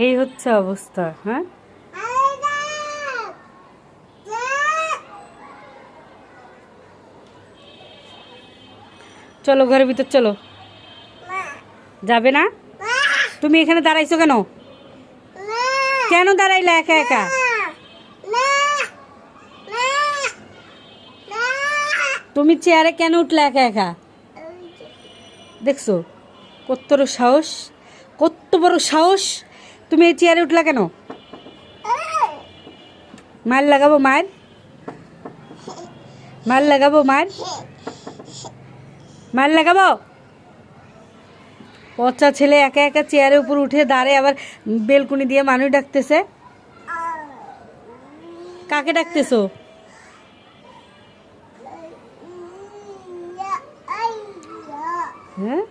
এই হচ্ছে অবস্থা। হ্যাঁ, চলো ঘরের ভিতর চলো। যাবে না? তুমি এখানে দাঁড়াইছো কেন? কেন দাঁড়াইলা একা একা? তুমি চেয়ারে কেন উঠলে একা একা? দেখছো কত বড় সাহস, কত বড় সাহস! তুমি এই চেয়ারে উঠলা কেন? মার লাগাবো, মার মার লাগাবো, মার লাগাবো। পচা ছেলে একা একা চেয়ারের উপর উঠে দাঁড়ে, আবার বেলকুনি দিয়ে মানুষ ডাকতেছে। কাকে ডাকতেছো? হ্যাঁ,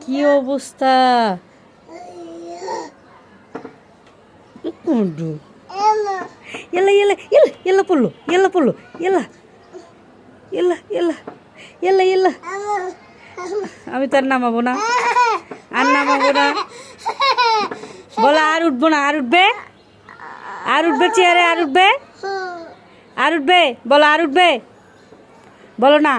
কি অবস্থা! এলা এলা এলা এলা পড়লো, এলা পড়লো, এলা এলা এলা এলা এলা। আমি তো আর নামাবো না, আর নামাবো না। বলো আর উঠবো না। আর উঠবে? আর উঠবে চেয়ারে? আর উঠবে? আর উঠবে? বলো আর উঠবে? বলো না।